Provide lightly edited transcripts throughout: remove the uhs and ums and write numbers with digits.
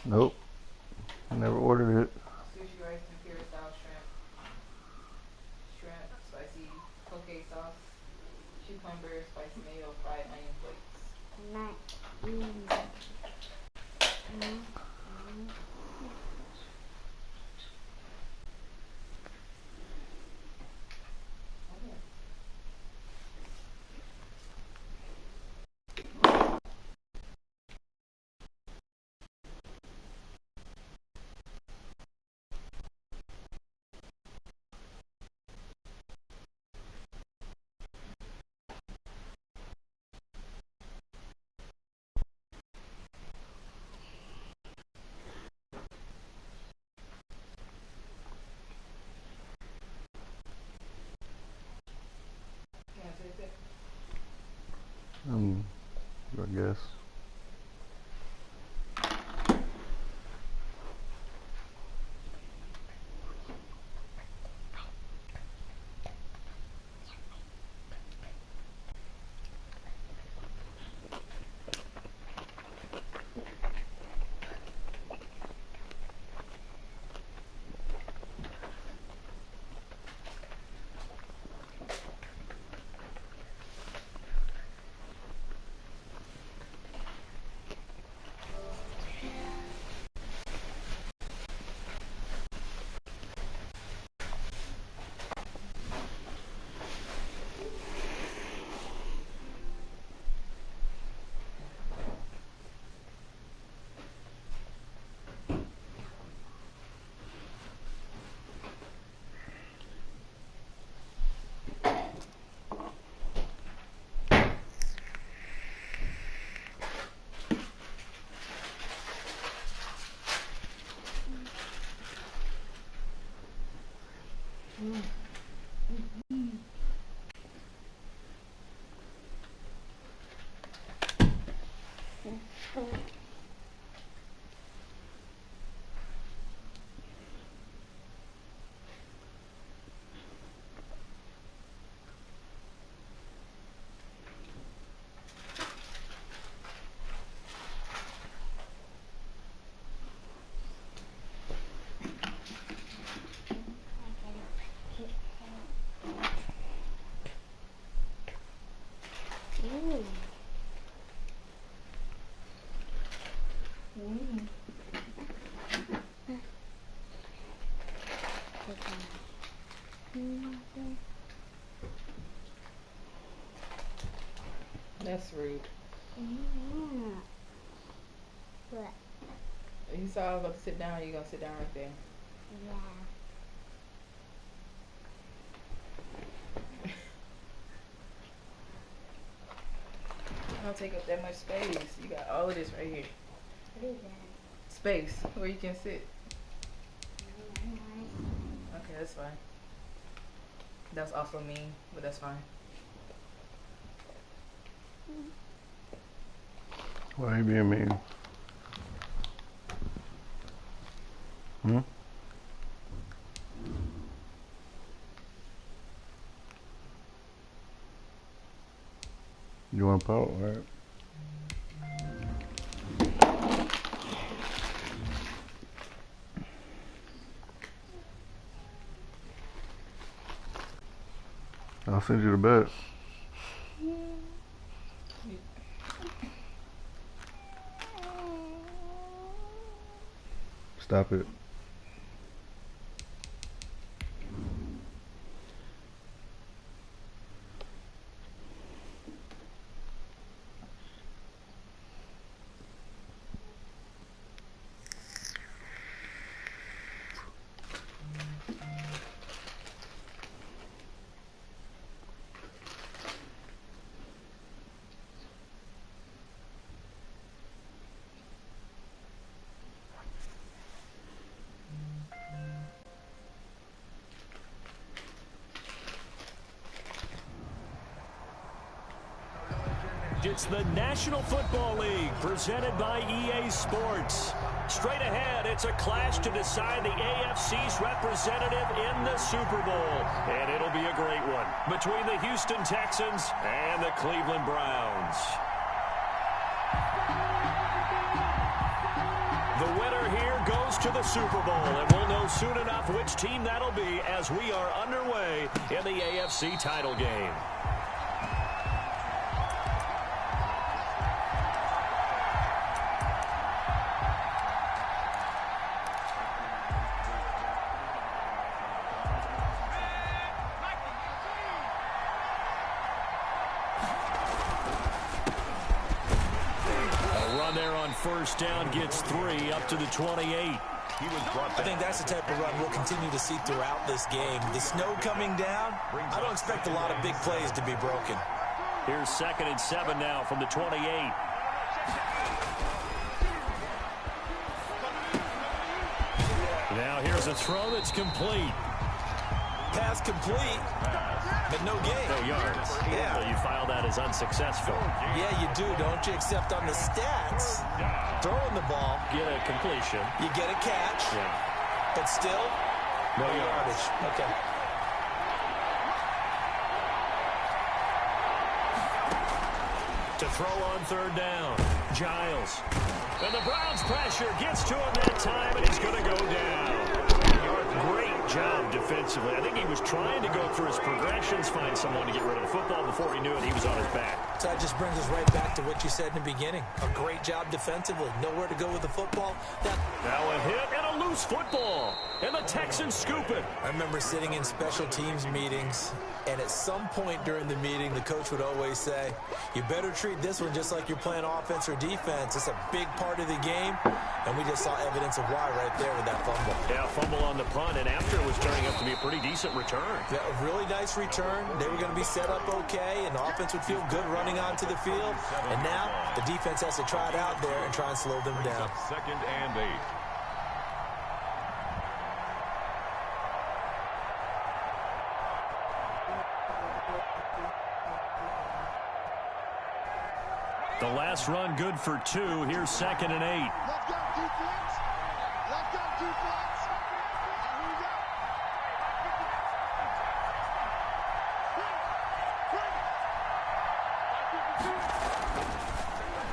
Nope. I never ordered it. Sushi rice, tempura style shrimp. Shrimp, spicy poke sauce. Cucumber, spicy mayo, fried onion flakes. Not easy. Can I taste it? I guess. That's rude. Yeah. What? You saw I was about to sit down, you're gonna sit down right there. Yeah. Don't take up that much space. You got all of this right here. What is that? Space where you can sit. Okay, that's fine. That's also mean, but that's fine. Why are you being mean? You want to pout, right? I'll send you the bet. Stop it. It's the National Football League presented by EA Sports. Straight ahead, it's a clash to decide the AFC's representative in the Super Bowl. And it'll be a great one between the Houston Texans and the Cleveland Browns. The winner here goes to the Super Bowl, and we'll know soon enough which team that'll be as we are underway in the AFC title game. There on first down gets 3 up to the 28. I think that's the type of run we'll continue to see throughout this game. The snow coming down, I don't expect a lot of big plays to be broken. Here's 2nd and 7 now from the 28. Now here's a throw that's complete. Pass complete, but no gain. No yards. Yeah. So you file that as unsuccessful. Yeah, you do, don't you? Except on the stats, throwing the ball, Get a completion. you get a catch, Yeah. but still, No yards. Okay. To throw on 3rd down, Giles. And the Browns pressure gets to him that time, and he's going to go down. Great job defensively. I think he was trying to go through his progressions, find someone to get rid of the football. Before he knew it, he was on his back. So that just brings us right back to what you said in the beginning. A great job defensively. Nowhere to go with the football. Now a hit and a loose football. And the Texans scoop it. I remember sitting in special teams meetings, and at some point during the meeting, the coach would always say, you better treat this one just like you're playing offense or defense. It's a big part of the game, and we just saw evidence of why right there with that fumble. Yeah, fumble on the punt, and after it was turning up to be a pretty decent return. Yeah, a really nice return. They were going to be set up okay, and the offense would feel good running onto the field. And now the defense has to try it out there and try and slow them down. 2nd and 8. The last run good for 2. Here's 2nd and 8. Let's go, defense. Let's go, defense. Here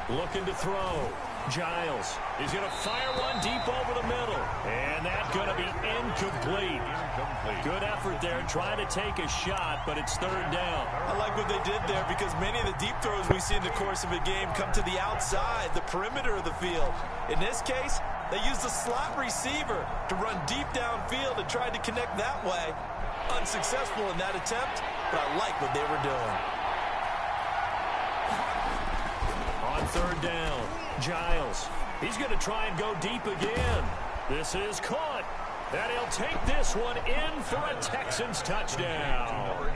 we go. Looking to throw. Giles. He's going to fire one deep over the middle. And that's going to be incomplete. Good effort there trying to take a shot, but it's 3rd down. I like what they did there because many of the deep throws we see in the course of a game come to the outside, the perimeter of the field. In this case, they used the slot receiver to run deep downfield and tried to connect that way. Unsuccessful in that attempt, but I like what they were doing. On 3rd down, Giles. He's going to try and go deep again. This is caught. And he'll take this one in for a Texans touchdown.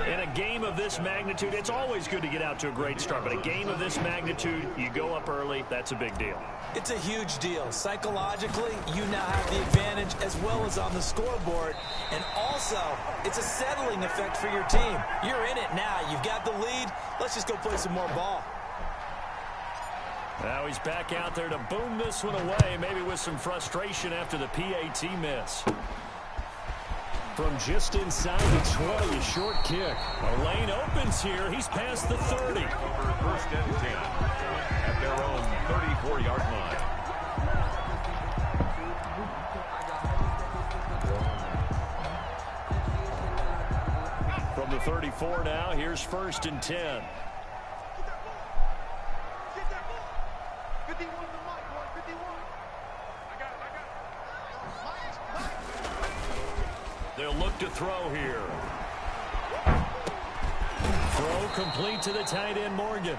In a game of this magnitude, it's always good to get out to a great start. But a game of this magnitude, you go up early, that's a big deal. It's a huge deal. Psychologically, you now have the advantage as well as on the scoreboard. And also, it's a settling effect for your team. You're in it now. You've got the lead. Let's just go play some more ball. Now he's back out there to boom this one away, maybe with some frustration after the PAT miss. From just inside the 20, a short kick. A lane opens here. He's past the 30. 1st and 10 at their own 34-yard line. From the 34 now, here's 1st and 10. They'll look to throw here. Throw complete to the tight end, Morgan.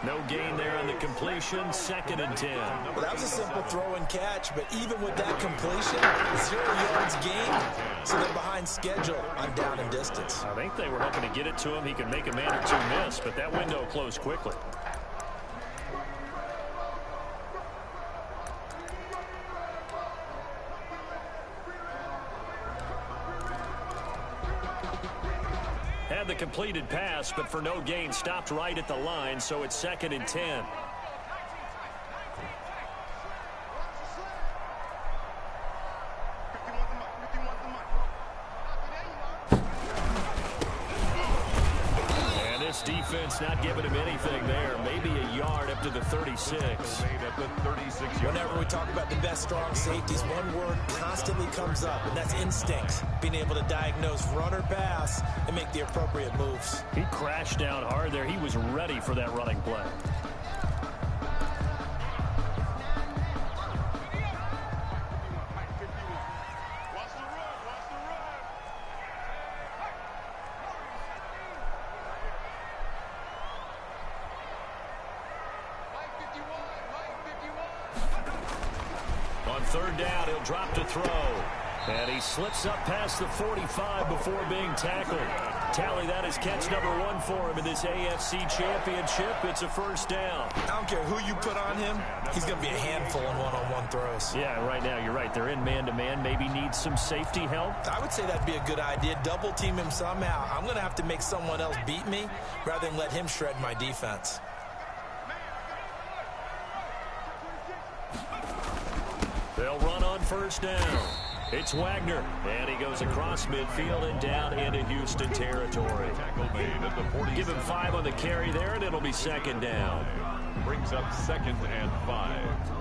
No gain there on the completion. 2nd and 10. Well, that was a simple throw and catch, but even with that completion, 0 yards gained, so they're behind schedule on down and distance. I think they were hoping to get it to him. He could make a man or two miss, but that window closed quickly. Had the completed pass, but for no gain, stopped right at the line, so it's 2nd and 10. Colts defense not giving him anything there. Maybe a yard up to the 36. Whenever we talk about the best strong safeties, one word constantly comes up, and that's instinct. Being able to diagnose run or pass and make the appropriate moves. He crashed down hard there. He was ready for that running play. Third down, he'll drop to throw. And he slips up past the 45 before being tackled. Tally, that is catch number 1 for him in this AFC Championship. It's a first down. I don't care who you put on him. He's going to be a handful in one-on-one throws. Yeah, right now, you're right. They're in man-to-man. Maybe need some safety help. I would say that'd be a good idea. Double team him somehow. I'm going to have to make someone else beat me rather than let him shred my defense. They'll run on first down. It's Wagner, and he goes across midfield and down into Houston territory. Give him 5 on the carry there, and it'll be second down. Brings up 2nd and 5.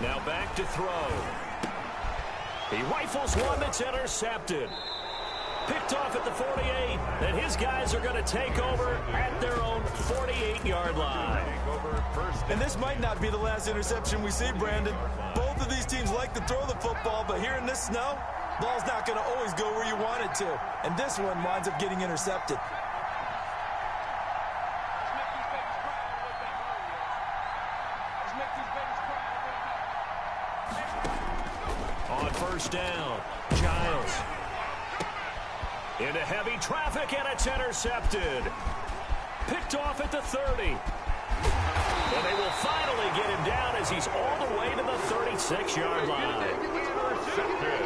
Now back to throw. He rifles one that's intercepted. Picked off at the 48, and his guys are going to take over at their own 48-yard line. And this might not be the last interception we see, Brandon. Both of these teams like to throw the football, but here in this snow, ball's not going to always go where you want it to. And this one winds up getting intercepted. On first down, Giles. Into heavy traffic, and it's intercepted. Picked off at the 30. And they will finally get him down as he's all the way to the 36-yard line.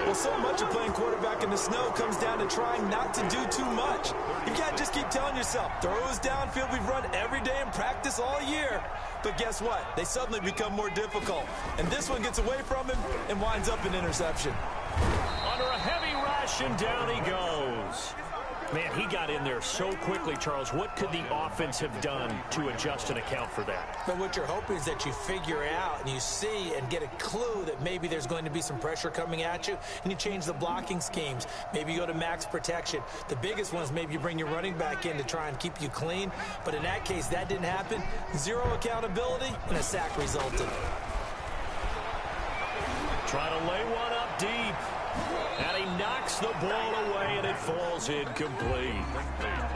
Well, so much of playing quarterback in the snow comes down to trying not to do too much. You can't just keep telling yourself, throws downfield we've run every day in practice all year. But guess what? They suddenly become more difficult. And this one gets away from him and winds up an interception. Under a heavy rush, and down he goes. Man, he got in there so quickly, Charles. What could the offense have done to adjust and account for that? But what you're hoping is that you figure out and you see and get a clue that maybe there's going to be some pressure coming at you, and you change the blocking schemes. Maybe you go to max protection. The biggest one is maybe you bring your running back in to try and keep you clean. But in that case, that didn't happen. Zero accountability, and a sack resulted. Try to lay one up deep. And he knocks the ball away, and it falls incomplete.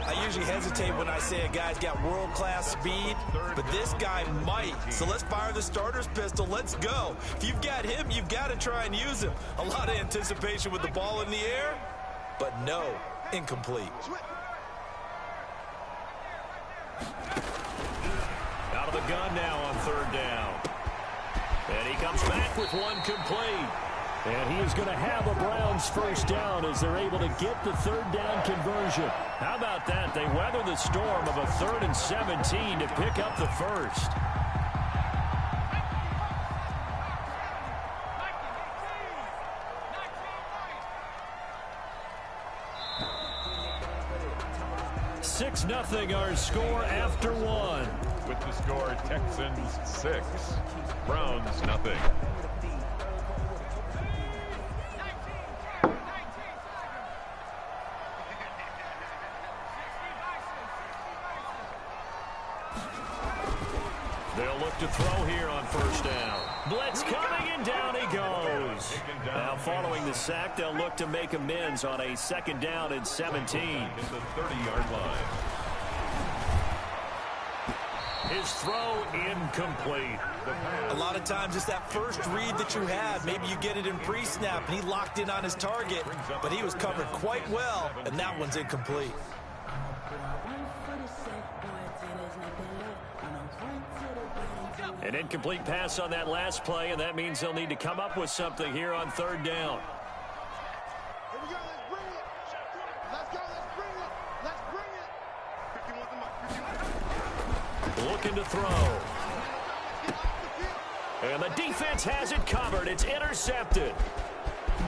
I usually hesitate when I say a guy's got world-class speed, but this guy might. So let's fire the starter's pistol. Let's go. If you've got him, you've got to try and use him. A lot of anticipation with the ball in the air, but no, incomplete. Out of the gun now on third down. And he comes back with one complete. And he is going to have a Browns first down as they're able to get the third down conversion. How about that? They weather the storm of a 3rd and 17 to pick up the first. (6-0) our score after one. With the score, Texans 6, Browns 0. They'll look to throw here on first down. Blitz coming, and down he goes. Now following the sack, they'll look to make amends on a 2nd down and 17. In the 30-yard line. His throw incomplete. A lot of times it's that first read that you have. Maybe you get it in pre-snap, and he locked in on his target, but he was covered quite well, and that one's incomplete. An incomplete pass on that last play, and that means they'll need to come up with something here on third down. Here we go, let's bring it. Let's go, let's bring it. Let's bring it. Looking to throw. And the defense has it covered. It's intercepted.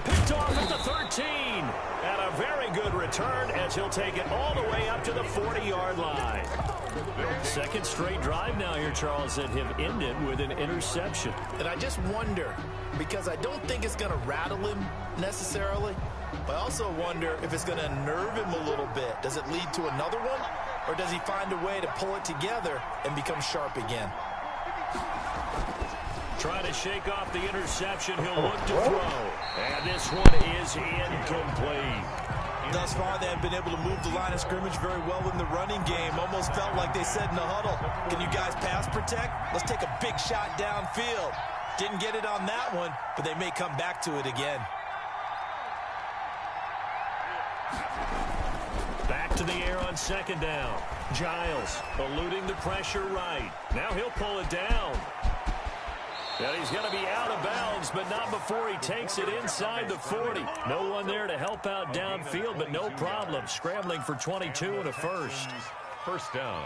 Picked off at the 13. And a very good return as he'll take it all the way up to the 40-yard line. Second straight drive now here, Charles, that have ended with an interception. And I just wonder, because I don't think it's going to rattle him necessarily, but I also wonder if it's going to unnerve him a little bit. Does it lead to another one, or does he find a way to pull it together and become sharp again? Trying to shake off the interception. He'll look to throw. And this one is incomplete. Thus far, they have been able to move the line of scrimmage very well in the running game. Almost felt like they said in the huddle, can you guys pass protect? Let's take a big shot downfield. Didn't get it on that one, but they may come back to it again. Back to the air on second down. Giles eluding the pressure right. Now he'll pull it down. And he's going to be out of bounds, but not before he takes it inside the 40. No one there to help out downfield, but no problem. Scrambling for 22 and a first. First down.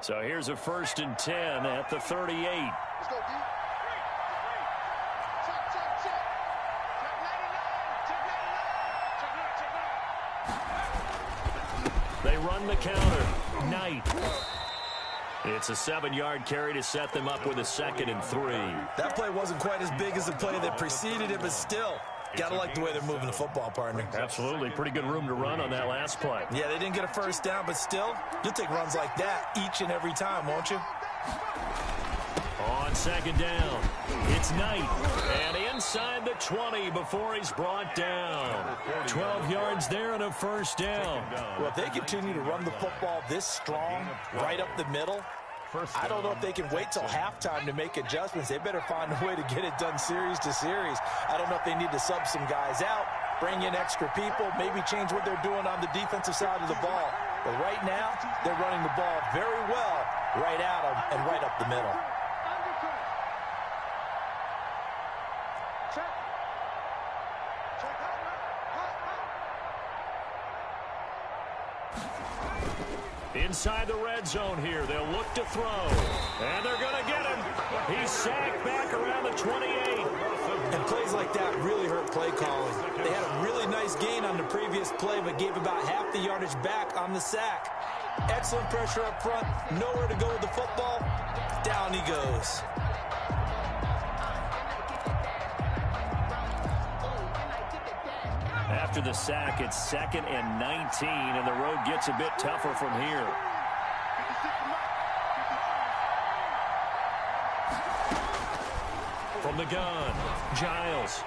So here's a 1st and 10 at the 38. Let's go, D. Check, check, check. Check 99. Check 99. Check 99. They run the counter. Knight. It's a 7-yard carry to set them up with a 2nd and 3. That play wasn't quite as big as the play that preceded it, but still, got to like the way they're moving the football, partner. Absolutely. Pretty good room to run on that last play. Yeah, they didn't get a first down, but still, you'll take runs like that each and every time, won't you? On second down, it's Knight. And inside the 20 before he's brought down. 12 yards there and a first down. Well, if they continue to run the football this strong, right up the middle, I don't know if they can wait till halftime to make adjustments. They better find a way to get it done series to series. I don't know if they need to sub some guys out, bring in extra people, maybe change what they're doing on the defensive side of the ball. But right now, they're running the ball very well right at them and right up the middle. Inside the red zone here. They'll look to throw. And they're going to get him. He's sacked back around the 28. And plays like that really hurt play calling. They had a really nice gain on the previous play, but gave about half the yardage back on the sack. Excellent pressure up front. Nowhere to go with the football. Down he goes. After the sack, it's 2nd and 19, and the road gets a bit tougher from here. From the gun, Giles.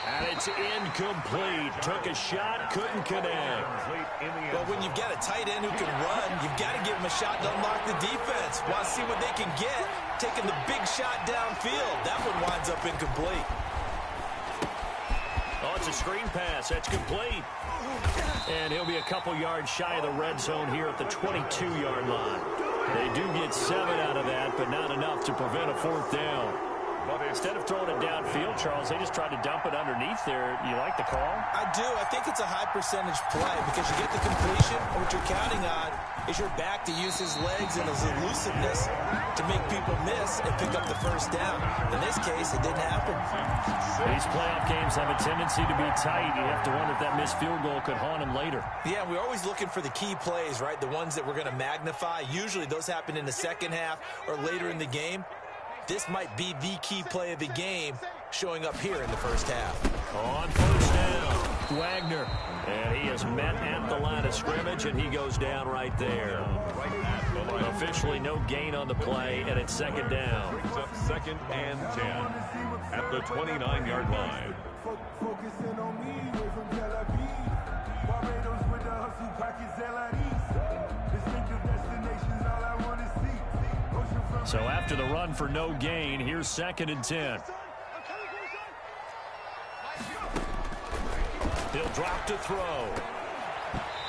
And it's incomplete. Took a shot, couldn't connect. Well, when you've got a tight end who can run, you've got to give him a shot to unlock the defense. Want to see what they can get. Taking the big shot downfield. That one winds up incomplete. Oh, it's a screen pass. That's complete. And he'll be a couple yards shy of the red zone here at the 22-yard line. They do get 7 out of that, but not enough to prevent a 4th down. Instead of throwing it downfield, Charles, they just tried to dump it underneath there. You like the call? I do. I think it's a high percentage play because you get the completion, and what you're counting on is your back to use his legs and his elusiveness to make people miss and pick up the first down. In this case, it didn't happen. These playoff games have a tendency to be tight. You have to wonder if that missed field goal could haunt him later. Yeah, we're always looking for the key plays, right? The ones that we're going to magnify. Usually those happen in the second half or later in the game. This might be the key play of the game showing up here in the first half. On first down, Wagner. And he is met at the line of scrimmage, and he goes down right there. Officially no gain on the play, and it's 2nd down. Brings up 2nd and 10 at the 29-yard line. Focusing on me, away from Tel Aviv. Barbados with the hustle pockets, distinctive destinations, all I want to see. So after the run for no gain, here's 2nd and 10. He'll drop to throw.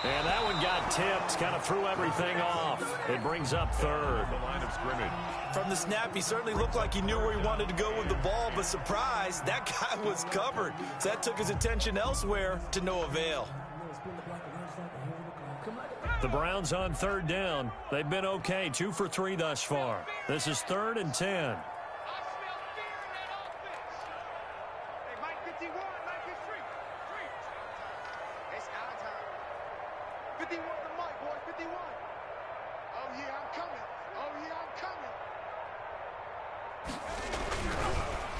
And that one got tipped, kind of threw everything off. It brings up third. The line of scrimmage. From the snap, he certainly looked like he knew where he wanted to go with the ball, but surprise, that guy was covered. So that took his attention elsewhere to no avail. The Browns on third down. They've been okay, 2 for 3 thus far. This is 3rd and 10.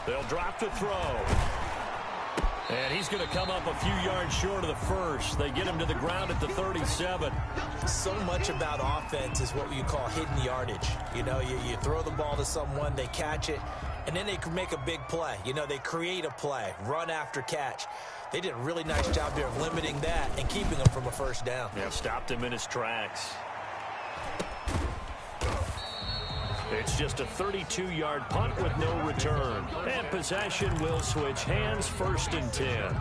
They'll drop to throw. And he's going to come up a few yards short of the first. They get him to the ground at the 37. So much about offense is what you call hidden yardage. You know, you throw the ball to someone, they catch it, and then they can make a big play. You know, they create a play, run after catch. They did a really nice job there of limiting that and keeping him from a first down. Yeah, stopped him in his tracks. It's just a 32-yard punt with no return. And possession will switch hands, 1st and 10.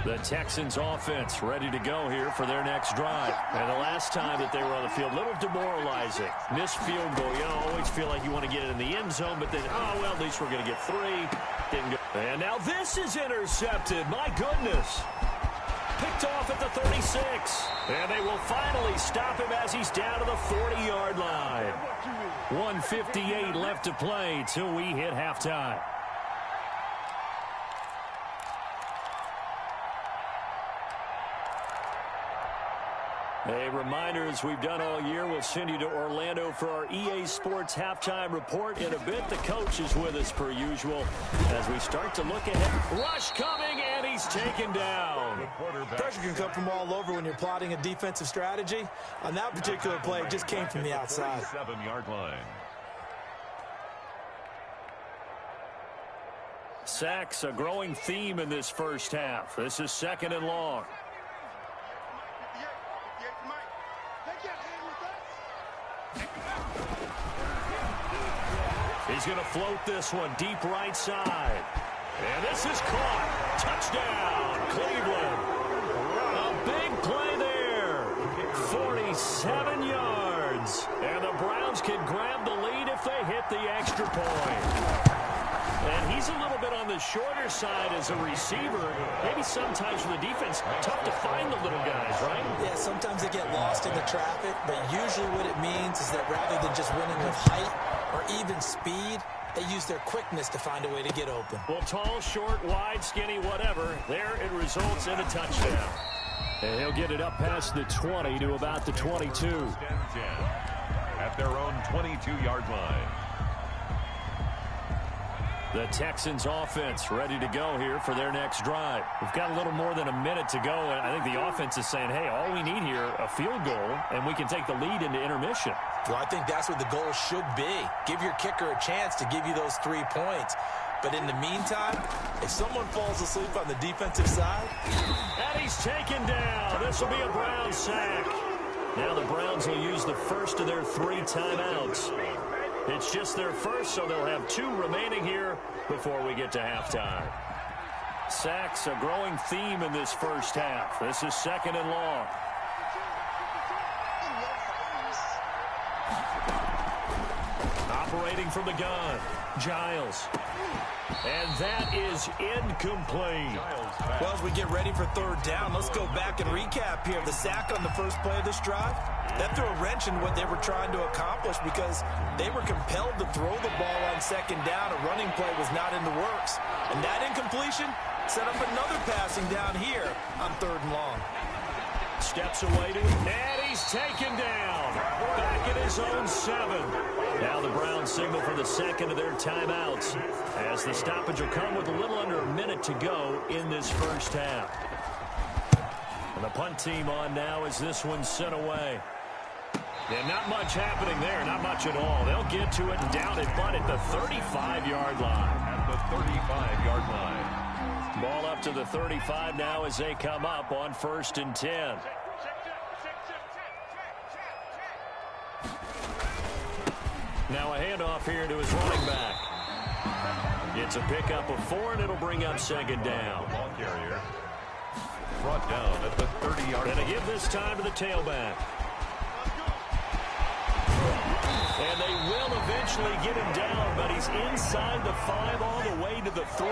The Texans offense ready to go here for their next drive. And the last time that they were on the field, a little demoralizing. Missed field goal. You always feel like you want to get it in the end zone, but then, oh, well, at least we're going to get 3. Didn't go. And now this is intercepted. My goodness. Picked off at the 36. And they will finally stop him as he's down to the 40-yard line. 1:58 left to play till we hit halftime. A reminder, as we've done all year, we'll send you to Orlando for our EA Sports halftime report. In a bit, the coach is with us per usual as we start to look ahead. Rush coming, and he's taken down. Pressure can come from all over when you're plotting a defensive strategy. On that particular play, it just came from the outside. 7-yard line. Sacks, a growing theme in this first half. This is 2nd and long. He's going to float this one deep right side. And this is caught. Touchdown, Cleveland. A big play there. 47 yards. And the Browns can grab the lead if they hit the extra point. And he's a little bit on the shorter side as a receiver. Maybe sometimes for the defense, tough to find the little guys, right? Yeah, sometimes they get lost in the traffic, but usually what it means is that rather than just winning with height or even speed, they use their quickness to find a way to get open. Well, tall, short, wide, skinny, whatever, there it results in a touchdown. And he'll get it up past the 20 to about the 22. At their own 22-yard line. The Texans offense ready to go here for their next drive. We've got a little more than a minute to go, and I think the offense is saying, hey, all we need here, a field goal, and we can take the lead into intermission. Well, I think that's what the goal should be. Give your kicker a chance to give you those 3 points. But in the meantime, if someone falls asleep on the defensive side. And he's taken down. This will be a Browns sack. Now the Browns will use the first of their 3 timeouts. It's just their first, so they'll have 2 remaining here before we get to halftime. Sacks, a growing theme in this first half. This is 2nd and long. Operating from the gun, Giles. And that is incomplete. Well, as we get ready for 3rd down, let's go back and recap here. The sack on the first play of this drive, that threw a wrench in what they were trying to accomplish because they were compelled to throw the ball on 2nd down. A running play was not in the works. And that incompletion set up another passing down here on 3rd and long. Steps away to him, and he's taken down. Back at his own 7. Now the Browns signal for the second of their timeouts as the stoppage will come with a little under a minute to go in this first half. And the punt team on now as this one's sent away. And not much happening there, not much at all. They'll get to it and down it, but at the 35-yard line. At the 35-yard line. Ball up to the 35 now as they come up on 1st and 10. Now a handoff here to his running back. It's a pickup of 4, and it'll bring up second down. Ball carrier brought down at the 30-yard line. And to give this time to the tailback. And they will eventually get him down, but he's inside the 5 all the way to the 3.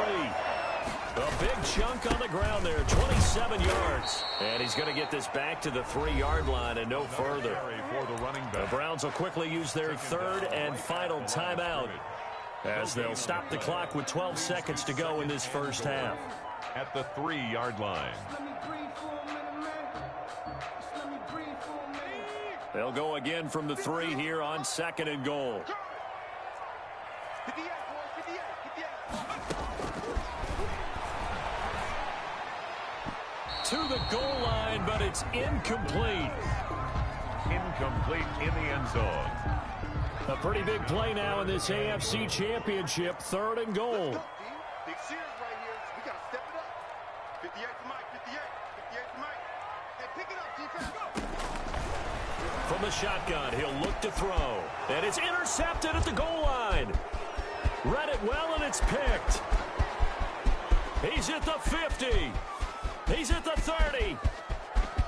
A big chunk on the ground there, 27 yards. And he's going to get this back to the 3-yard line and no further. For the running back. The Browns will quickly use their third and final timeout, as they'll stop the clock with 12 seconds to go in this first half. At the 3-yard line. They'll go again from the 3 here on 2nd and goal. To the goal line, but it's incomplete. Incomplete in the end zone. A pretty big play now in this AFC Championship, 3rd and goal. Big series right here. We got to step it up. 58 to Mike, 58. 58 to Mike. Hey, pick it up, defense. Go. From the shotgun, he'll look to throw. And it's intercepted at the goal line. Read it well, and it's picked. He's at the 50. He's at the 30.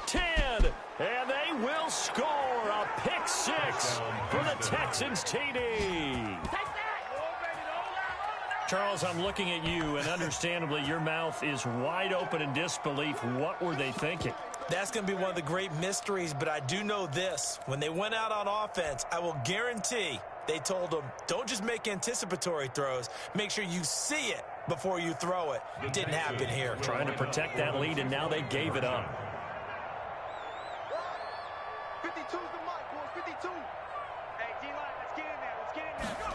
10. And they will score a pick 6 for the Texans TD. Charles, I'm looking at you, and understandably, your mouth is wide open in disbelief. What were they thinking? That's going to be one of the great mysteries, but I do know this. When they went out on offense, I will guarantee they told them, don't just make anticipatory throws. Make sure you see it before you throw it. It didn't happen here. Trying to protect that lead, and now they gave it up. 52's the mic, boys. 52. Hey, D-line, let's get in there. Let's get in there. Go.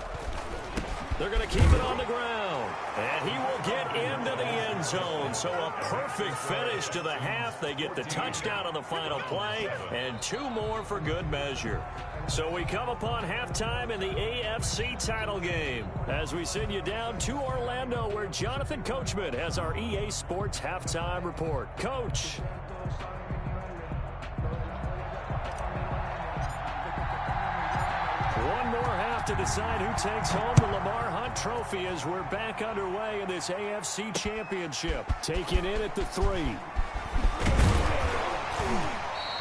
They're going to keep it on the ground, and he will get into the end zone. So a perfect finish to the half. They get the touchdown on the final play, and 2 more for good measure. So we come upon halftime in the AFC title game as we send you down to Orlando, where Jonathan Coachman has our EA Sports halftime report. Coach. One more half to decide who takes home the Lamar Hunt Trophy as we're back underway in this AFC Championship. Taken in at the 3.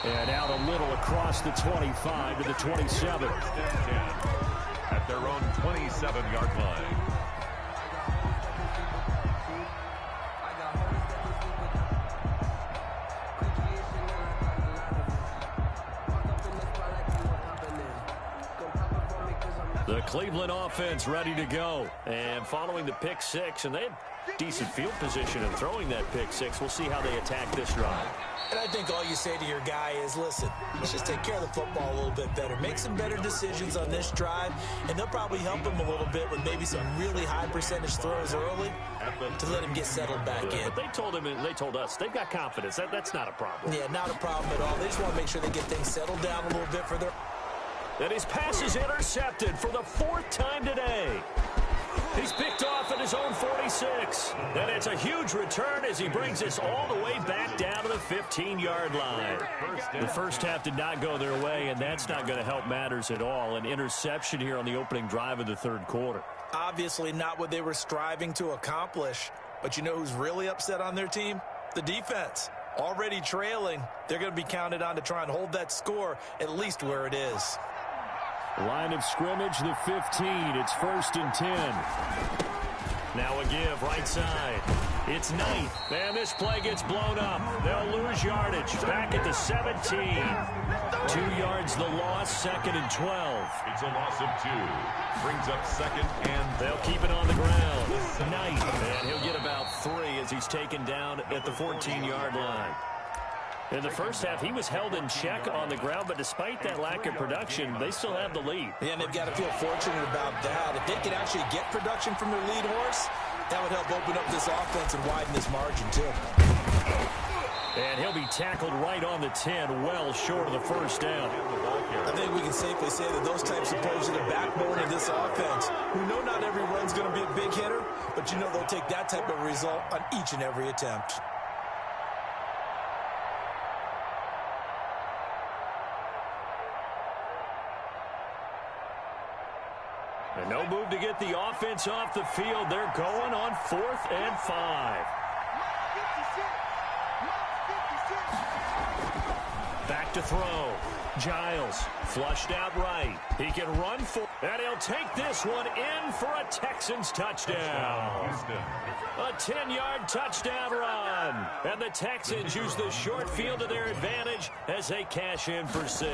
And out a little across the 25 to the 27. At their own 27-yard line. The Cleveland offense ready to go. And following the pick 6, and they had decent field position in throwing that pick 6. We'll see how they attack this drive. And I think all you say to your guy is, listen, let's just take care of the football a little bit better. Make some better decisions on this drive, and they'll probably help him a little bit with maybe some really high percentage throws early to let him get settled back in. But they told him, and they told us, they've got confidence. That's not a problem. Yeah, not a problem at all. They just want to make sure they get things settled down a little bit for their... And his pass is intercepted for the 4th time today. He's picked off at his own 46. And it's a huge return as he brings us all the way back down to the 15-yard line. The first half did not go their way, and that's not going to help matters at all. An interception here on the opening drive of the 3rd quarter. Obviously not what they were striving to accomplish. But you know who's really upset on their team? The defense. Already trailing. They're going to be counted on to try and hold that score at least where it is. Line of scrimmage, the 15. It's 1st and 10. Now a give, right side. It's Knight. And this play gets blown up. They'll lose yardage. Back at the 17. 2 yards the loss, 2nd and 12. It's a loss of 2. Brings up 2nd and... They'll keep it on the ground. Knight. And he'll get about 3 as he's taken down at the 14-yard line. In the first half, he was held in check on the ground, but despite that lack of production, they still have the lead. Yeah, and they've got to feel fortunate about that. If they can actually get production from their lead horse, that would help open up this offense and widen this margin, too. And he'll be tackled right on the 10, well short of the first down. I think we can safely say that those types of players are the backbone of this offense. We know not every run's going to be a big hitter, but you know they'll take that type of result on each and every attempt. And no move to get the offense off the field. They're going on 4th and 5. Back to throw. Giles flushed out right. He can run for, and he'll take this one in for a Texans touchdown. A 10-yard touchdown run. And the Texans use the short field to their advantage as they cash in for 6.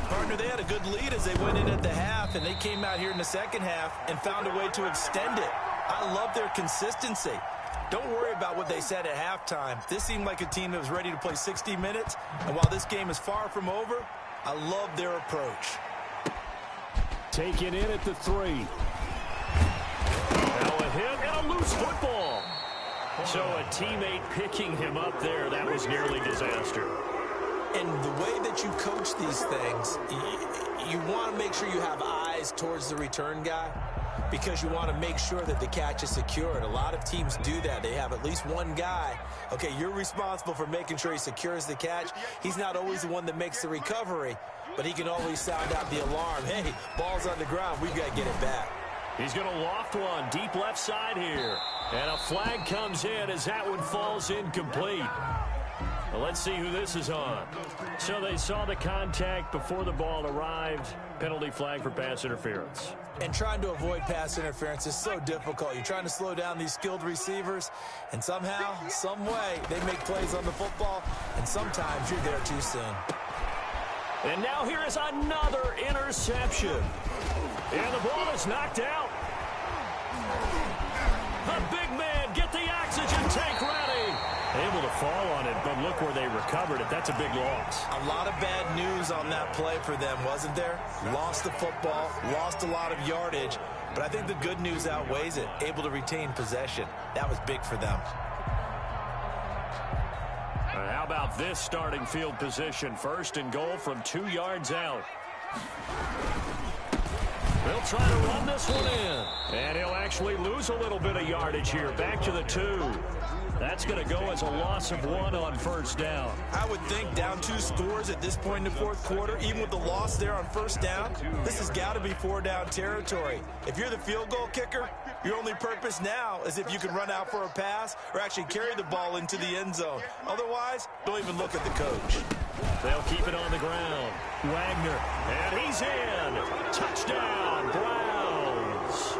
Partner, they had a good lead as they went in at the half, and they came out here in the second half and found a way to extend it. I love their consistency. Don't worry about what they said at halftime. This seemed like a team that was ready to play 60 minutes, and while this game is far from over, I love their approach. Taken in at the 3. Now a hit and a loose football. So a teammate picking him up there, that was nearly disaster. And the way that you coach these things, you want to make sure you have eyes towards the return guy because you want to make sure that the catch is secured. A lot of teams do that. They have at least one guy. Okay, you're responsible for making sure he secures the catch. He's not always the one that makes the recovery, but he can always sound out the alarm. Hey, ball's on the ground. We've got to get it back. He's going to loft one deep left side here. And a flag comes in as that one falls incomplete. Well, let's see who this is on. So they saw the contact before the ball arrived. Penalty flag for pass interference. And trying to avoid pass interference is so difficult. You're trying to slow down these skilled receivers, and somehow, some way, they make plays on the football, and sometimes you're there too soon. And now here is another interception. And the ball is knocked out. The big man, get the oxygen tank ready. Able to fall on it, but look where they recovered it. That's a big loss. A lot of bad news on that play for them, wasn't there? Lost the football, lost a lot of yardage, but I think the good news outweighs it. Able to retain possession. That was big for them. How about this starting field position? 1st and goal from 2 yards out. They'll try to run this one in. And he'll actually lose a little bit of yardage here. Back to the 2. That's going to go as a loss of 1 on 1st down. I would think down 2 scores at this point in the 4th quarter, even with the loss there on 1st down, this has got to be 4-down territory. If you're the field goal kicker, your only purpose now is if you can run out for a pass or actually carry the ball into the end zone. Otherwise, don't even look at the coach. They'll keep it on the ground. Wagner, and he's in. Touchdown, Browns.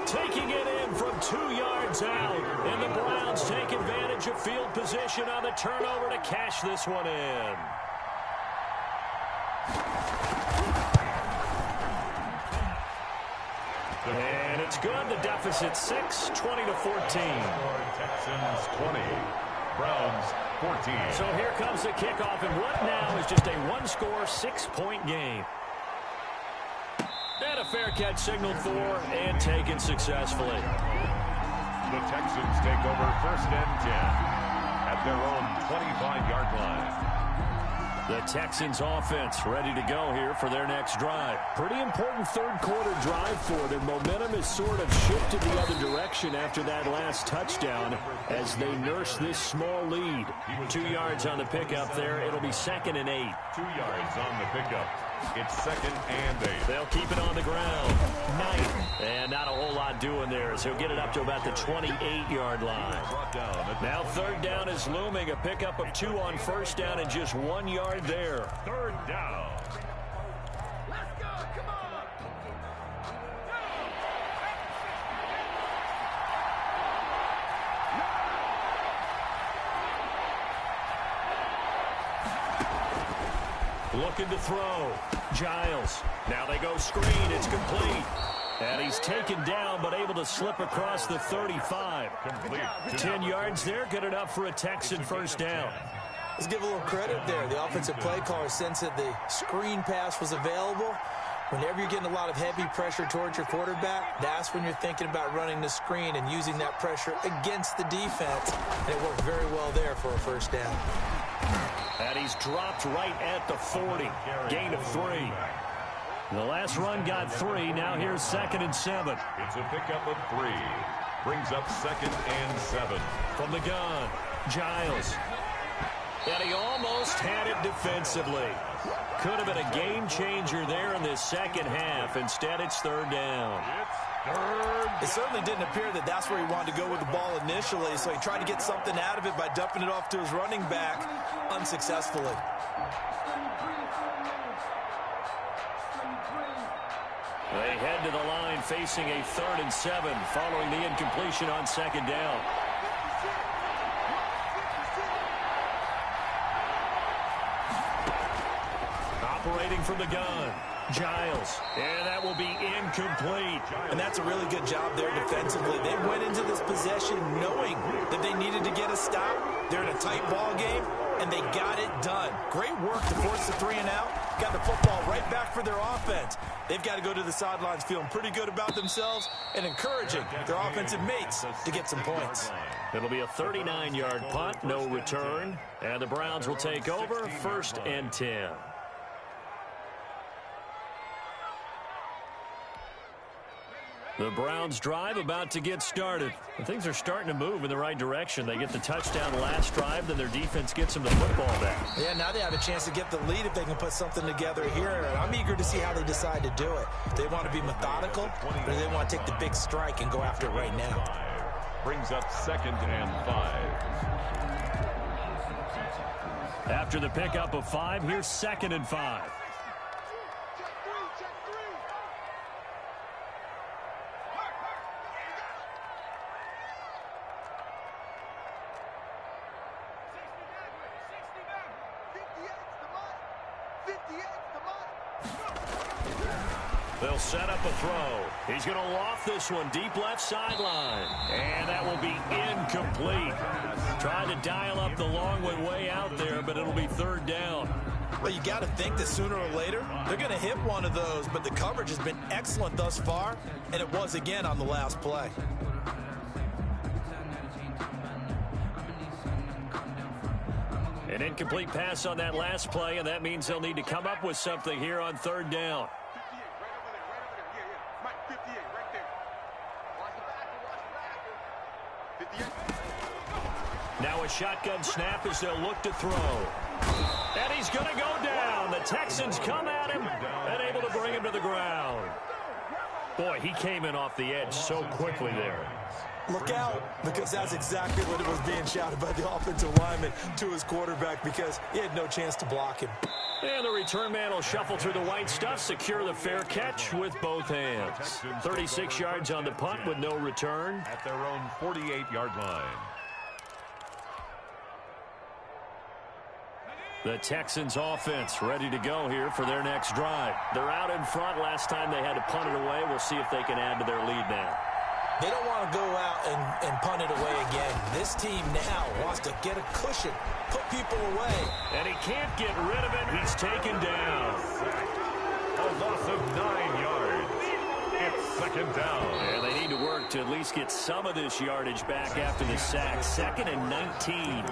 Taking it in from 2 yards out. And the Browns take advantage of field position on the turnover to cash this one in. And it's good. The deficit 6, 20-14. Texans 20, Browns 14. So here comes the kickoff, and what now is just a 1-score, 6-point game. And a fair catch signaled for and taken successfully. The Texans take over 1st and 10 at their own 25-yard line. The Texans offense ready to go here for their next drive. Pretty important 3rd quarter drive for them. Momentum has sort of shifted the other direction after that last touchdown as they nurse this small lead. 2 yards on the pickup there. It'll be 2nd and 8. 2 yards on the pickup. It's 2nd and 8. They'll keep it on the ground. 9. And not a whole lot doing there as he'll get it up to about the 28-yard line. Now 3rd down is looming. A pickup of 2 on 1st down and just 1 yard there. 3rd down. Let's go, come on! Looking to throw. Giles. Now they go screen. It's complete. And he's taken down but able to slip across the 35. Complete. 10 yards there. Good enough for a Texan 1st down. Let's give a little credit there. The offensive play caller sensed that the screen pass was available. Whenever you're getting a lot of heavy pressure towards your quarterback, that's when you're thinking about running the screen and using that pressure against the defense. And it worked very well there for a 1st down. And he's dropped right at the 40. Gain of 3. The last run got 3. Now here's 2nd and 7. It's a pickup of 3. Brings up 2nd and 7. From the gun, Giles. And he almost had it defensively. Could have been a game changer there in this second half. Instead, it's third down. It certainly didn't appear that that's where he wanted to go with the ball initially, so he tried to get something out of it by dumping it off to his running back unsuccessfully. They head to the line facing a 3rd and 7 following the incompletion on second down. Operating from the gun, Giles, and that will be incomplete. And that's a really good job there defensively. They went into this possession knowing that they needed to get a stop. They're in a tight ball game, and they got it done. Great work to force the 3 and out. Got the football right back for their offense. They've got to go to the sidelines feeling pretty good about themselves and encouraging their offensive mates to get some points. It'll be a 39-yard punt, no return, and the Browns will take over 1st and 10. The Browns drive about to get started. And things are starting to move in the right direction. They get the touchdown last drive, then their defense gets them the football back. Yeah, now they have a chance to get the lead if they can put something together here. And I'm eager to see how they decide to do it. They want to be methodical, or they want to take the big strike and go after it right now. Brings up 2nd and 5. After the pickup of 5, here's 2nd and 5. They'll set up a throw. He's going to loft this one deep left sideline. And that will be incomplete. Trying to dial up the long way out there, but it'll be 3rd down. Well, you got to think that sooner or later, they're going to hit one of those. But the coverage has been excellent thus far, and it was again on the last play. An incomplete pass on that last play, and that means they'll need to come up with something here on 3rd down. Now a shotgun snap as they'll look to throw. And he's going to go down. The Texans come at him and able to bring him to the ground. Boy, he came in off the edge so quickly there. Look out, because that's exactly what it was being shouted by the offensive lineman to his quarterback, because he had no chance to block him. And the return man will shuffle through the white stuff, secure the fair catch with both hands. 36 yards on the punt with no return. At their own 48-yard line. The Texans offense ready to go here for their next drive. They're out in front. Last time they had to punt it away. We'll see if they can add to their lead now. They don't want to go out and punt it away again. This team now wants to get a cushion, put people away. And he can't get rid of it. He's taken down. A loss of 9 yards. It's 2nd down. And they need to work to at least get some of this yardage back after the sack. 2nd and 19.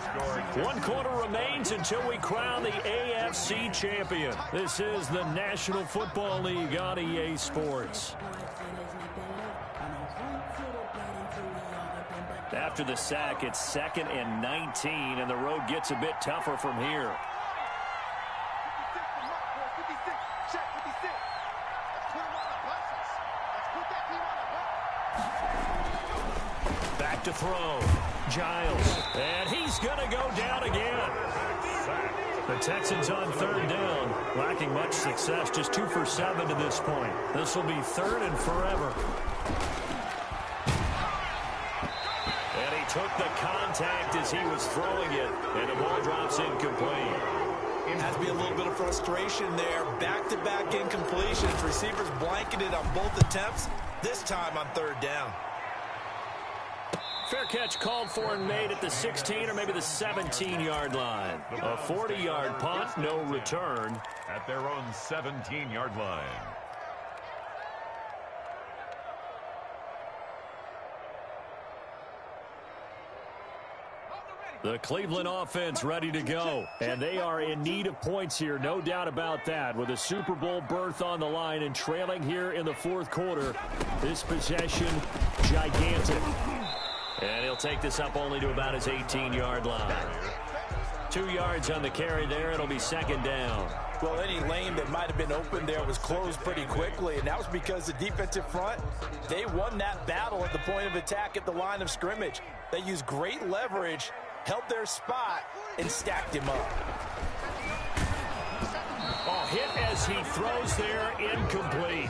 1 quarter remains until we crown the AFC champion. This is the National Football League on EA Sports. After the sack, it's 2nd and 19, and the road gets a bit tougher from here. Back to throw. Giles. And he's going to go down again. The Texans on 3rd down, lacking much success, just 2 for 7 to this point. This will be 3rd and forever. Took the contact as he was throwing it, and the ball drops incomplete. It has to be a little bit of frustration there. Back-to-back incompletions. Receivers blanketed on both attempts, this time on 3rd down. Fair catch called for and made at the 16 or maybe the 17-yard line. A 40-yard punt, no return. At their own 17-yard line. The Cleveland offense ready to go, and they are in need of points here, no doubt about that. With a Super Bowl berth on the line and trailing here in the 4th quarter, this possession gigantic. And he'll take this up only to about his 18-yard line. 2 yards on the carry there. It'll be second down. Well, any lane that might have been open there was closed pretty quickly, and that was because the defensive front, they won that battle at the point of attack at the line of scrimmage. They used great leverage, held their spot, and stacked him up. Oh, hit as he throws there, incomplete.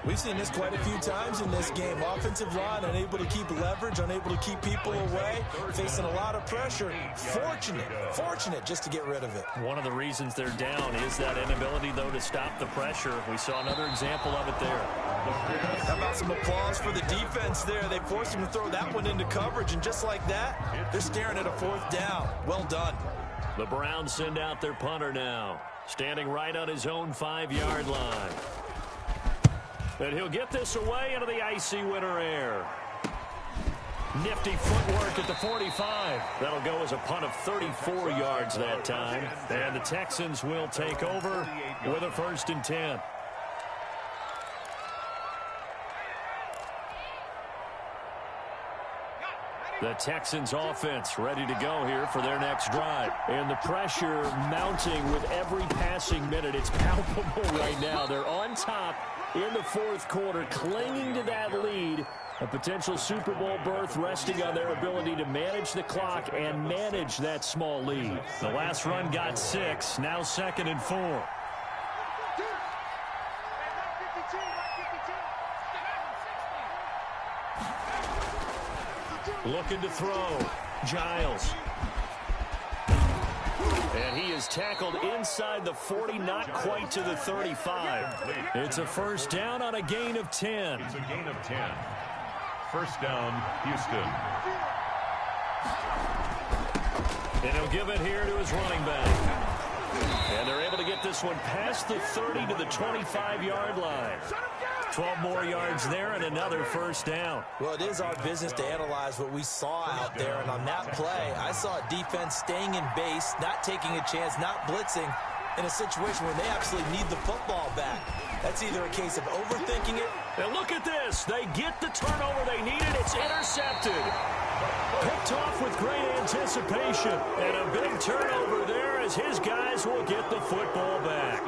We've seen this quite a few times in this game. Offensive line unable to keep leverage, unable to keep people away, facing a lot of pressure. Fortunate just to get rid of it. One of the reasons they're down is that inability, though, to stop the pressure. We saw another example of it there. How about some applause for the defense there? They forced him to throw that one into coverage, and just like that, they're staring at a 4th down. Well done. The Browns send out their punter now, standing right on his own 5-yard line. And he'll get this away into the icy winter air. Nifty footwork at the 45. That'll go as a punt of 34 yards that time. And the Texans will take over with a 1st and 10. The Texans offense ready to go here for their next drive. And the pressure mounting with every passing minute. It's palpable right now. They're on top in the 4th quarter, clinging to that lead. A potential Super Bowl berth resting on their ability to manage the clock and manage that small lead. The last run got 6, now 2nd and 4. Looking to throw. Giles. And he is tackled inside the 40, not quite to the 35. It's a 1st down on a gain of 10. It's a gain of 10. 1st down, Houston. And he'll give it here to his running back. And they're able to get this one past the 30 to the 25-yard line. 12 more yards there and another 1st down. Well, it is our business to analyze what we saw out there. And on that play, I saw a defense staying in base, not taking a chance, not blitzing in a situation where they actually need the football back. That's either a case of overthinking it. And look at this. They get the turnover they needed. It's intercepted. Picked off with great anticipation. And a big turnover there as his guys will get the football back.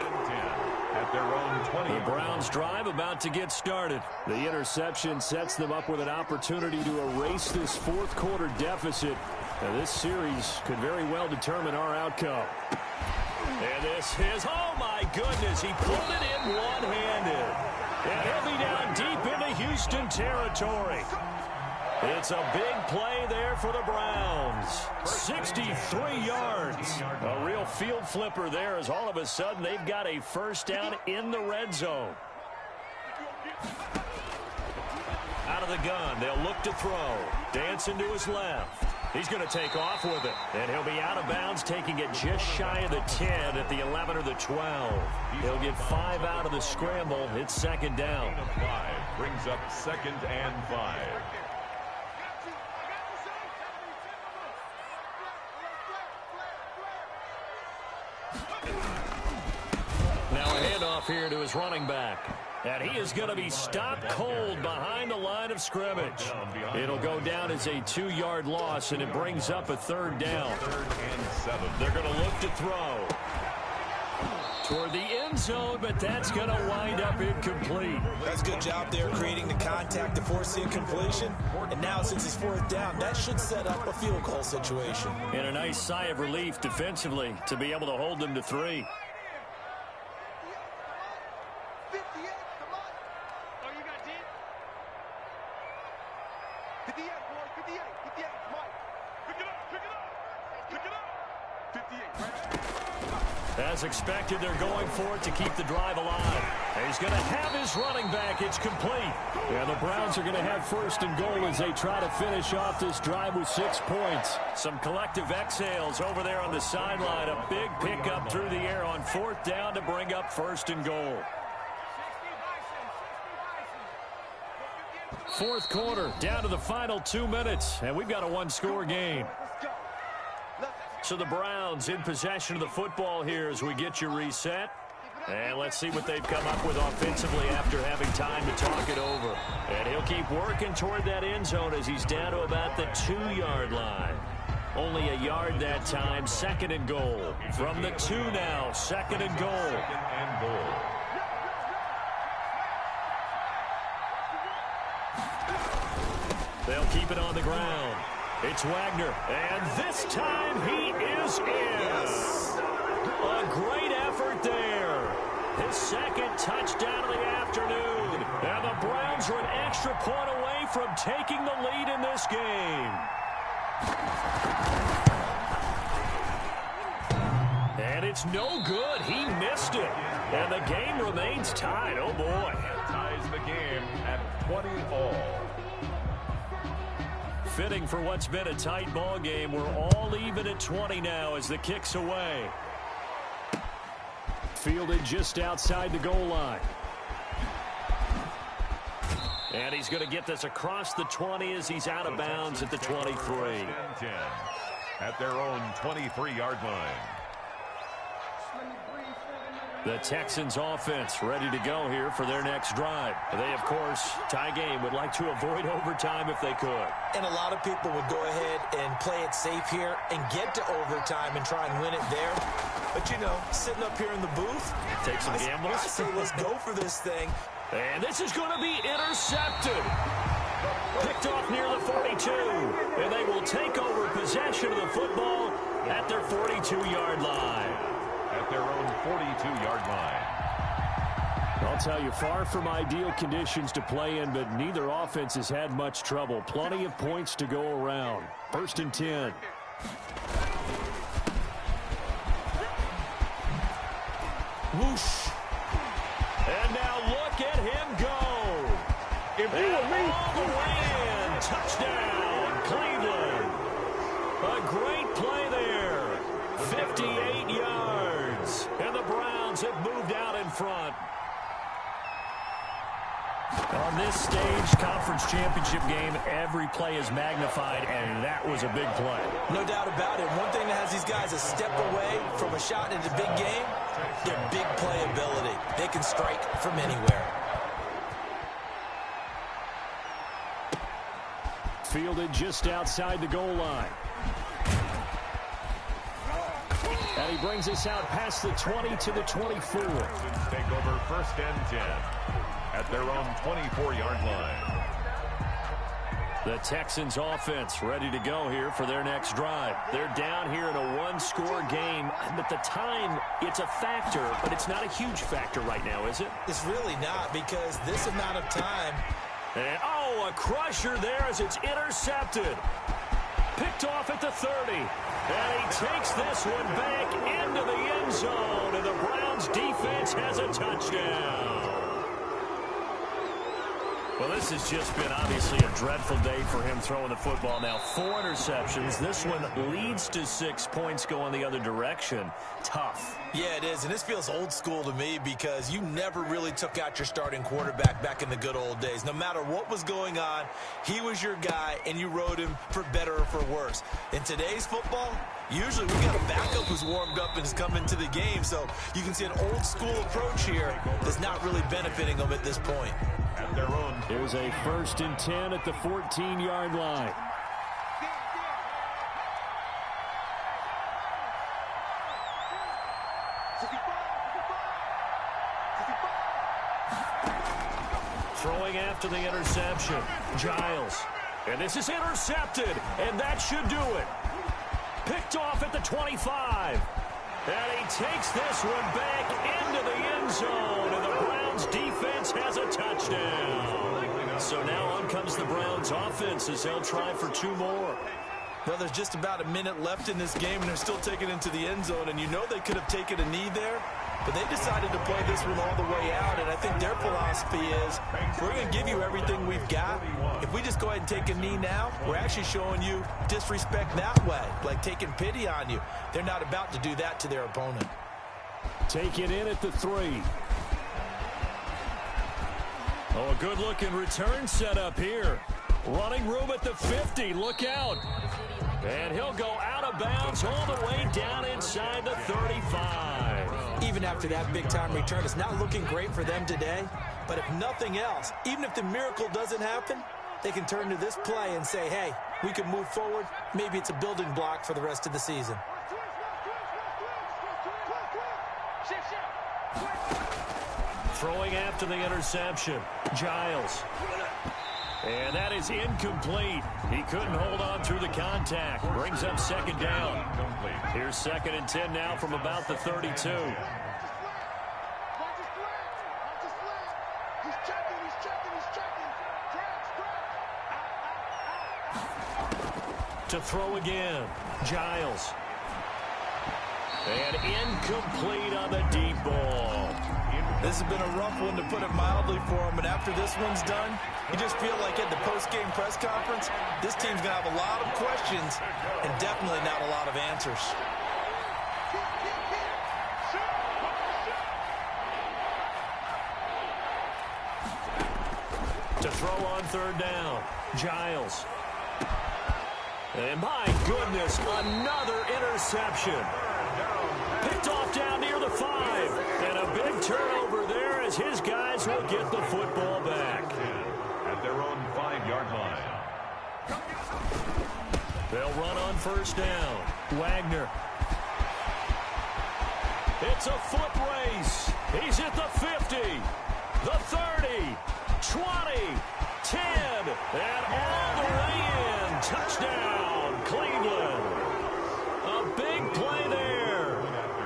At their own 20. The Browns drive about to get started. The interception sets them up with an opportunity to erase this 4th quarter deficit. Now, this series could very well determine our outcome. And this is, oh my goodness, he pulled it in one-handed. And he'll be down deep into Houston territory. It's a big play there for the Browns. 63 yards. A real field flipper there as all of a sudden they've got a 1st down in the red zone. Out of the gun, they'll look to throw. Dancing to his left. He's going to take off with it. And he'll be out of bounds, taking it just shy of the 10 at the 11 or the 12. He'll get 5 out of the scramble. It's 2nd down. 5 brings up 2nd and 5. Now a handoff here to his running back. And he is going to be stopped cold behind the line of scrimmage. It'll go down as a 2-yard loss, and it brings up a 3rd down. 3rd and 7. They're going to look to throw toward the end zone, but that's going to wind up incomplete. That's a good job there creating the contact to force the incompletion. And now since it's 4th down, that should set up a field goal situation. And a nice sigh of relief defensively to be able to hold them to 3. As expected, they're going for it to keep the drive alive. And he's going to have his running back. It's complete. And the Browns are going to have 1st and goal as they try to finish off this drive with 6 points. Some collective exhales over there on the sideline. A big pickup through the air on 4th down to bring up 1st and goal. 4th quarter, down to the final 2 minutes. And we've got a 1-score game. So the Browns in possession of the football here as we get you reset. And let's see what they've come up with offensively after having time to talk it over. And he'll keep working toward that end zone as he's down to about the 2-yard line. Only a yard that time. 2nd and goal. From the 2 now. 2nd and goal. 2nd and goal. They'll keep it on the ground. It's Wagner, and this time he is in. Yes. A great effort there. His 2nd touchdown of the afternoon. And the Browns are an extra point away from taking the lead in this game. And it's no good. He missed it. And the game remains tied. Oh, boy. Ties the game at 20 all. Fitting for what's been a tight ball game. We're all even at 20 now as the kick's away. Fielded just outside the goal line. And he's going to get this across the 20 as he's out of bounds at the 23. 1st and 10 at their own 23-yard line. The Texans offense ready to go here for their next drive. They, of course, tie game, would like to avoid overtime if they could. And a lot of people would go ahead and play it safe here and get to overtime and try and win it there. But, you know, sitting up here in the booth, take some gambles. I say let's go for this thing. And this is going to be intercepted. Picked off near the 42. And they will take over possession of the football at their 42-yard line. At their own 42-yard line. I'll tell you, far from ideal conditions to play in, but neither offense has had much trouble. Plenty of points to go around. 1st and 10. Whoosh. And now look at him go. If you were me, all the way in. Touchdown, Cleveland. A great play there. 58 yards. And the Browns have moved out in front. On this stage, conference championship game, every play is magnified, and that was a big play. No doubt about it. One thing that has these guys a step away from a shot in the big game, their big play ability. They can strike from anywhere. Fielded just outside the goal line. And he brings us out past the 20 to the 24. Texans take over 1st and 10 at their own 24-yard line. The Texans offense ready to go here for their next drive. They're down here in a one-score game, but the time, it's a factor, but it's not a huge factor right now, is it? It's really not, because this amount of time. And, oh, a crusher there as it's intercepted. Picked off at the 30. And he takes this one back into the end zone, and the Browns defense has a touchdown. Well, this has just been obviously a dreadful day for him throwing the football. Now 4 interceptions. This one leads to 6 points going the other direction. Tough. Yeah, it is, and this feels old school to me because you never really took out your starting quarterback back in the good old days. No matter what was going on, he was your guy, and you rode him for better or for worse. In today's football, usually we got a backup who's warmed up and is coming to the game, so you can see an old school approach here that's not really benefiting them at this point. At their own. Here's a 1st and 10 at the 14-yard line. Throwing after the interception, Giles. And this is intercepted, and that should do it. Picked off at the 25. And he takes this one back into the end zone, and the Browns defense has a touchdown. So now on comes the Browns offense as they'll try for 2 more. Well, there's just about a minute left in this game, and they're still taking it into the end zone, and you know they could have taken a knee there, but they decided to play this one all the way out, and I think their philosophy is, we're going to give you everything we've got. If we just go ahead and take a knee now, we're actually showing you disrespect that way, like taking pity on you. They're not about to do that to their opponent. Take it in at the 3. Oh, a good-looking return set up here. Running room at the 50. Look out. And he'll go out of bounds all the way down inside the 35. Even after that big-time return, it's not looking great for them today. But if nothing else, even if the miracle doesn't happen, they can turn to this play and say, hey, we can move forward. Maybe it's a building block for the rest of the season. Throwing after the interception, Giles. And that is incomplete. He couldn't hold on through the contact. Brings up second down. Here's 2nd and 10 now from about the 32. To throw again, Giles. And incomplete on the deep ball. This has been a rough one, to put it mildly, for him. And after this one's done, you just feel like at the post-game press conference, this team's going to have a lot of questions and definitely not a lot of answers. To throw on 3rd down, Giles. And my goodness, another interception. Picked off down near the 5. And a big turnover there as his guys will get the football back. At their own 5-yard line. They'll run on 1st down. Wagner. It's a foot race. He's at the 50, the 30, 20, 10, and all the way in. Touchdown, Cleveland. A big play there.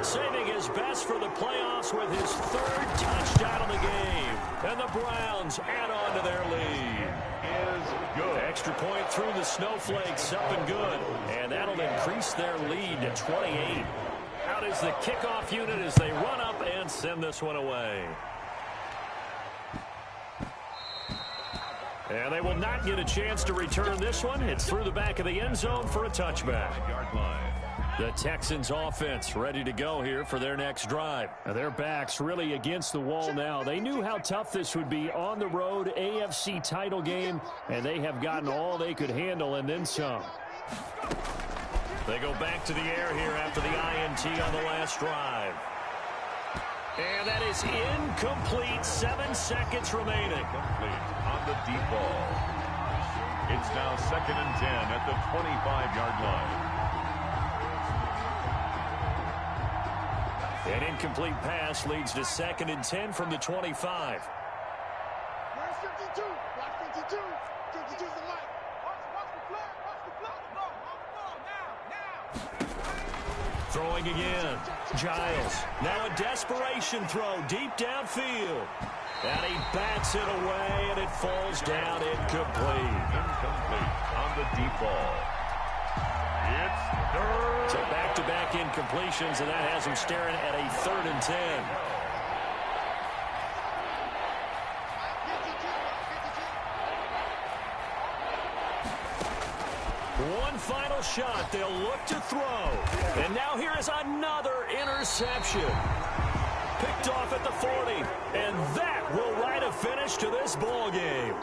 Saving his best for the playoffs with his 3rd touchdown of the game. And the Browns add on to their lead. Is good. Extra point through the snowflakes, up and good. And that'll increase their lead to 28. Out is the kickoff unit as they run up and send this one away. And they will not get a chance to return this one. It's through the back of the end zone for a touchback. 5-yard line. The Texans offense ready to go here for their next drive. Now, their backs really against the wall now. They knew how tough this would be on the road, AFC title game, and they have gotten all they could handle and then some. They go back to the air here after the INT on the last drive. And that is incomplete. 7 seconds remaining. Complete on the deep ball. It's now 2nd and 10 at the 25-yard line. An incomplete pass leads to 2nd and 10 from the 25. Where's 52? Watch 52. 52's the light. Watch the flag. Watch the flag. Now. Throwing again. Giles. Now a desperation throw deep downfield. And he bats it away, and it falls down incomplete. Incomplete on the deep ball. It's 3rd. So back-to-back incompletions, and that has him staring at a 3rd and 10. One final shot. They'll look to throw. And now here is another interception. Picked off at the 40. And that will write a finish to this ball game.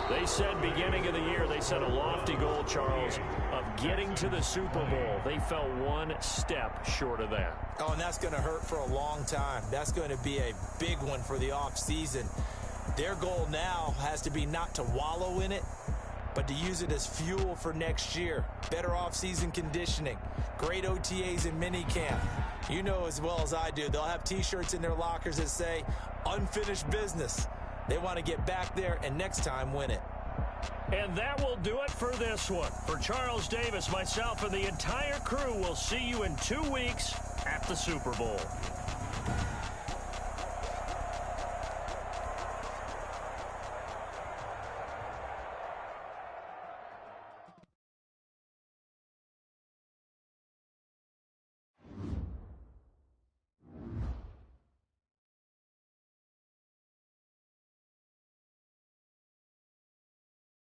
They said beginning of the year, they set a lofty goal, Charles, of getting to the Super Bowl. They fell one step short of that. Oh, and that's going to hurt for a long time. That's going to be a big one for the offseason. Their goal now has to be not to wallow in it, but to use it as fuel for next year. Better offseason conditioning, great OTAs and minicamp. You know as well as I do, they'll have T-shirts in their lockers that say, unfinished business. They want to get back there and next time win it. And that will do it for this one. For Charles Davis, myself, and the entire crew, we'll see you in 2 weeks at the Super Bowl.